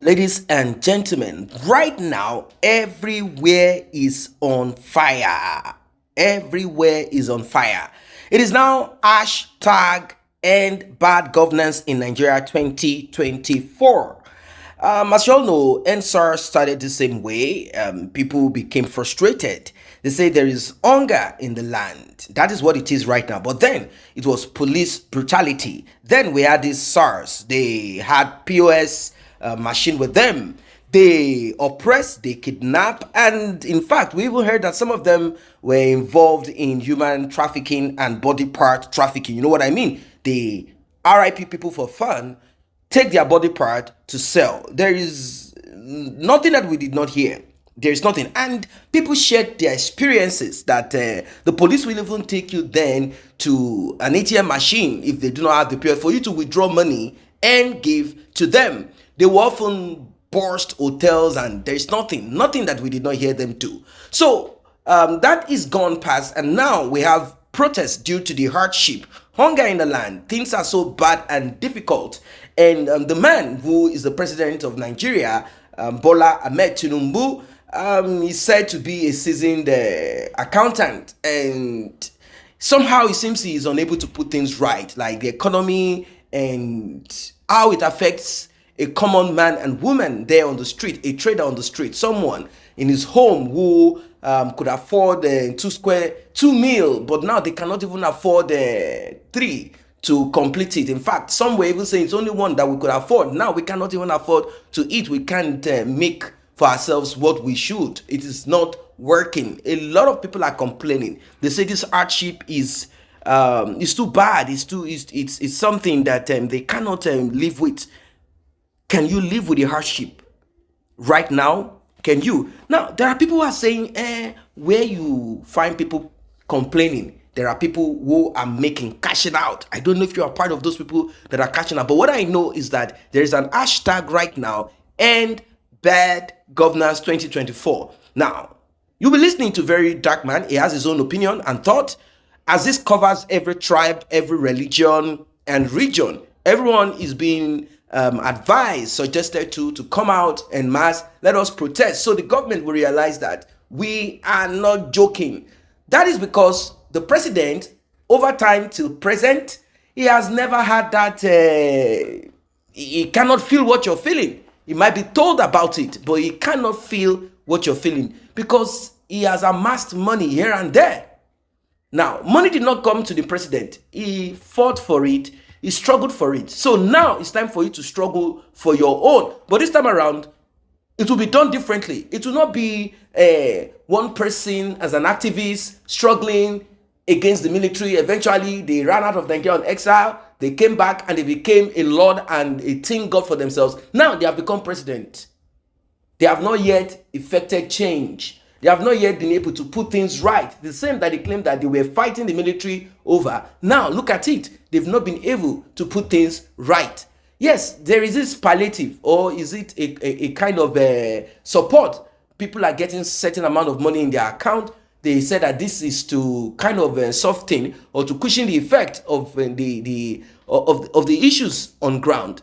Ladies and gentlemen, right now, everywhere is on fire. Everywhere is on fire. It is now hashtag end bad governance in Nigeria 2024. As you all know, NSAR started the same way. People became frustrated. They say there is hunger in the land. That is what it is right now. But then it was police brutality. Then we had these SARS. They had POS machine with them. They oppress, they kidnap, and in fact, we even heard that some of them were involved in human trafficking and body part trafficking. You know what I mean? They RIP people for fun, take their body part to sell. There is nothing that we did not hear. There is nothing. And people shared their experiences that the police will even take you then to an ATM machine if they do not have the POS for you to withdraw money and give to them. They will often burst hotels and there's nothing that we did not hear them do. So that is gone past, and now we have protests due to the hardship, hunger in the land. Things are so bad and difficult. And the man who is the president of Nigeria, Bola Ahmed Tinubu, is said to be a seasoned accountant, and somehow it seems he is unable to put things right, like the economy and how it affects a common man and woman there on the street, a trader on the street, someone in his home who could afford 2 meal, but now they cannot even afford 3 to complete it. In fact, some were even saying it's only 1 that we could afford. Now we cannot even afford to eat. We can't make for ourselves what we should. It is not working. A lot of people are complaining. They say this hardship is too bad. It's something that they cannot live with. Can you live with the hardship right now? Can you? Now, there are people who are saying, where you find people complaining, there are people who are cashing out. I don't know if you are part of those people that are cashing out, but what I know is that there is an hashtag right now, End Bad Governance 2024. Now, you'll be listening to very dark man. He has his own opinion and thought. As this covers every tribe, every religion and region, everyone is being advised, suggested to come out en masse. Let us protest so the government will realize that we are not joking. That is because the president, over time till present, he has never had that. He cannot feel what you're feeling. He might be told about it, but he cannot feel what you're feeling because he has amassed money here and there. Now, money did not come to the president. He fought for it. He struggled for it. So now it's time for you to struggle for your own. But this time around, it will be done differently. It will not be one person as an activist struggling against the military. Eventually, they ran out of Nigeria on exile. They came back and they became a lord and a team god for themselves. Now they have become president. They have not yet effected change. They have not yet been able to put things right. The same that they claimed that they were fighting the military over. Now, look at it. They've not been able to put things right. Yes, there is this palliative, or is it a kind of support? People are getting certain amount of money in their account. They said that this is to kind of soften or to cushion the effect of the issues on ground.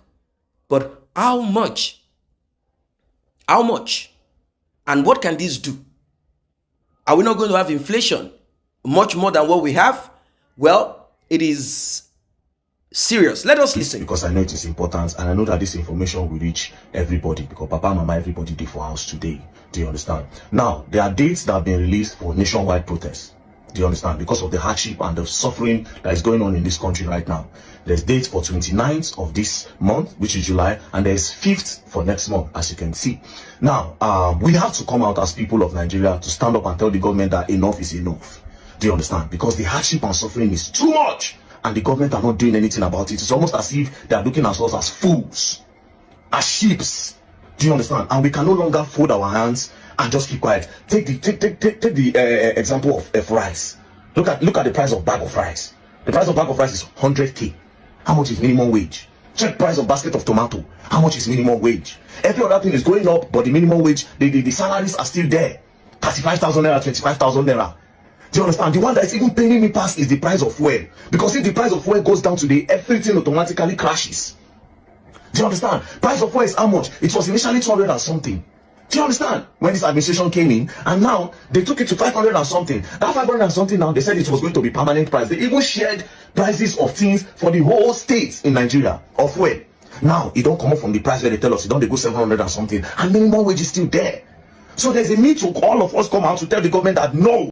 But how much? How much? And what can this do? Are we not going to have inflation much more than what we have? Well, it is serious. Let us listen. Because I know it is important, and I know that this information will reach everybody, because Papa, Mama, everybody did for house today. Do you understand? Now, there are dates that have been released for nationwide protests. Do you understand? Because of the hardship and the suffering that is going on in this country right now. There's dates for 29th of this month, which is July, and there's 5th for next month, as you can see. Now, we have to come out as people of Nigeria to stand up and tell the government that enough is enough. Do you understand? Because the hardship and suffering is too much, and the government are not doing anything about it. It's almost as if they are looking at us as fools, as sheeps. Do you understand? And we can no longer fold our hands and just keep quiet. Take the example of rice. Look at the price of bag of rice. The price of bag of rice is 100k. How much is minimum wage? Check price of basket of tomato. How much is minimum wage? Every other thing is going up, but the minimum wage, the salaries are still there. 35,000 naira, 25,000 naira. Do you understand? The one that is even paying me past is the price of fuel. Because if the price of fuel goes down today, everything automatically crashes. Do you understand? Price of fuel is how much? It was initially 200 and something. Do you understand? When this administration came in, and now they took it to 500 and something. That 500 and something now, they said it was going to be permanent price. They even shared prices of things for the whole states in Nigeria of fuel. Now, it don't come up from the price where they tell us, it don't they go 700 and something, and minimum wage is still there. So there's a need to all of us come out to tell the government that no.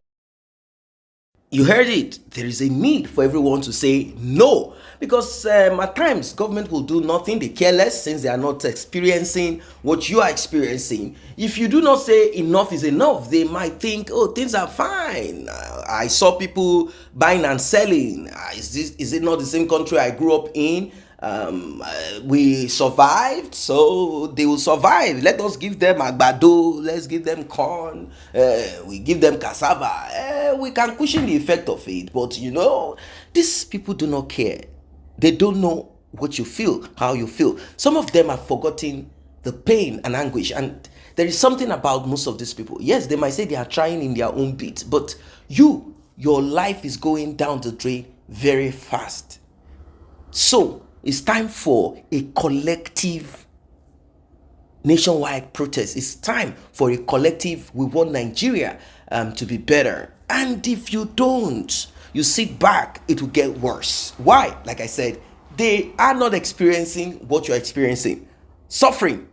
You heard it. There is a need for everyone to say no, because at times government will do nothing. They care less since they are not experiencing what you are experiencing. If you do not say enough is enough, they might think, oh, things are fine. I saw people buying and selling. Is it not the same country I grew up in? We survived, so they will survive. Let us give them agbado, let's give them corn, we give them cassava. We can cushion the effect of it, but you know, these people do not care. They don't know what you feel, how you feel. Some of them have forgotten the pain and anguish, and there is something about most of these people. Yes, they might say they are trying in their own bit, but your life is going down the drain very fast. So it's time for a collective nationwide protest. It's time for a collective, we want Nigeria to be better. And if you don't, you sit back, it will get worse. Why? Like I said, they are not experiencing what you're experiencing. Suffering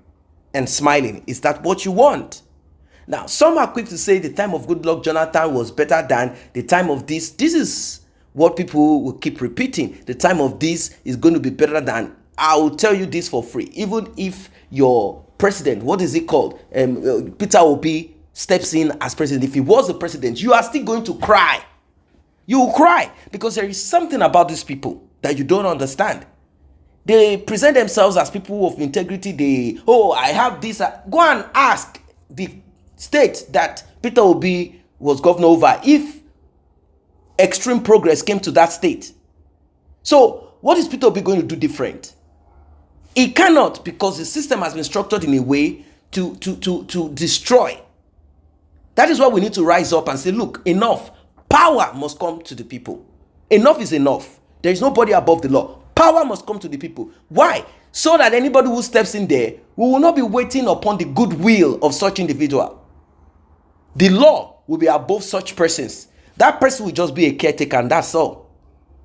and smiling. Is that what you want? Now, some are quick to say the time of Goodluck Jonathan was better than the time of this. This is what people will keep repeating. The time of this is going to be better than. I will tell you this for free. Even if your president, what is it called? Peter Obi steps in as president. If he was the president, you are still going to cry. You will cry because there is something about these people that you don't understand. They present themselves as people of integrity. I have this. Go and ask the state that Peter Obi was governor over if extreme progress came to that state. So what is Peter Obi going to do different? He cannot, because the system has been structured in a way to destroy. That is why we need to rise up and say, look, enough. Power must come to the people. Enough is enough. There is nobody above the law. Power must come to the people. Why? So that anybody who steps in there, we will not be waiting upon the goodwill of such individual. The law will be above such persons. That person will just be a caretaker, and that's all.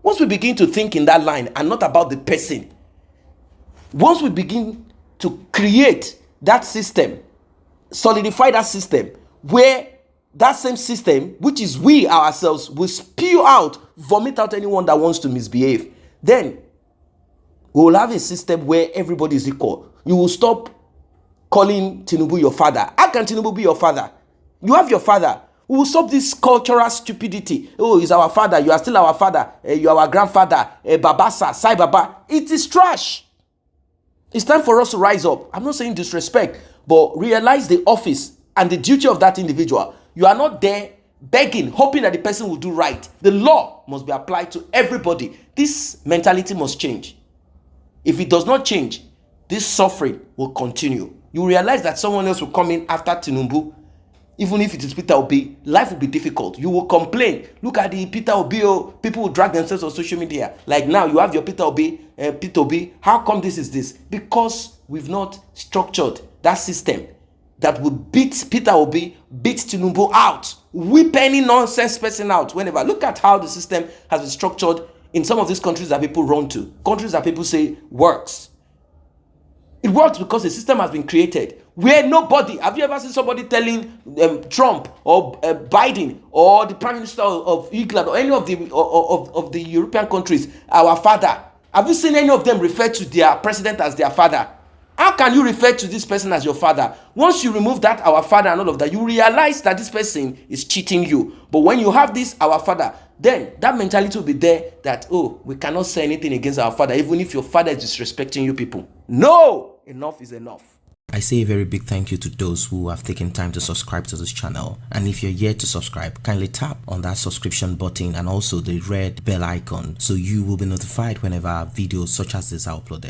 Once we begin to think in that line and not about the person, once we begin to create that system, solidify that system, where that same system, which is we ourselves, will spew out, vomit out anyone that wants to misbehave, then we will have a system where everybody is equal. You will stop calling Tinubu your father. How can Tinubu be your father? You have your father. We will stop this cultural stupidity. Oh, he's our father. You are still our father. You are our grandfather. Babasa, Sai Baba. It is trash. It's time for us to rise up. I'm not saying disrespect, but realize the office and the duty of that individual. You are not there begging, hoping that the person will do right. The law must be applied to everybody. This mentality must change. If it does not change, this suffering will continue. You realize that someone else will come in after Tinubu. Even if it is Peter Obi, life will be difficult. You will complain. Look at the Peter Obi. People will drag themselves on social media. Like now, you have your Peter Obi. How come this is this? Because we've not structured that system that would beat Peter Obi, beat Tinubu out, whip any nonsense person out whenever. Look at how the system has been structured in some of these countries that people run to. Countries that people say works. It works because the system has been created where nobody, have you ever seen somebody telling Trump or Biden or the Prime Minister of England or any of the European countries, our father? Have you seen any of them refer to their president as their father? How can you refer to this person as your father? Once you remove that, our father and all of that, you realize that this person is cheating you. But when you have this, our father, then that mentality will be there that, oh, we cannot say anything against our father, even if your father is disrespecting you people. No, enough is enough. I say a very big thank you to those who have taken time to subscribe to this channel. And if you're yet to subscribe, kindly tap on that subscription button and also the red bell icon so you will be notified whenever videos such as this are uploaded.